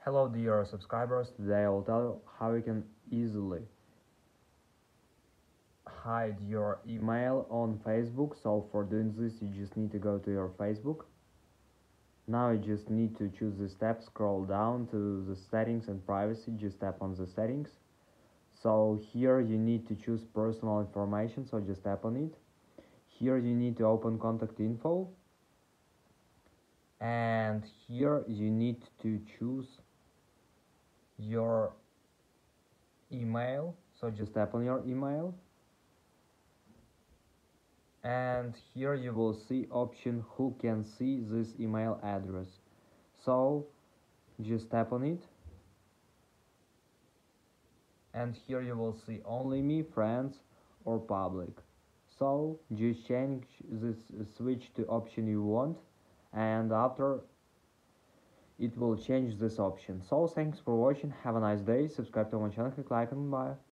Hello dear subscribers, today I will tell you how you can easily hide your email on Facebook. So for doing this you just need to go to your Facebook. Now you just need to choose this tab, scroll down to the settings and privacy, just tap on the settings. So here you need to choose personal information, so just tap on it. Here you need to open contact info, and here you need to choose your email, so just tap on your email, and here you will see option who can see this email address, so just tap on it, and here you will see only me, friends or public. So just change this, switch to option you want, and after it will change this option. So thanks for watching, have a nice day, subscribe to my channel, click like and bye.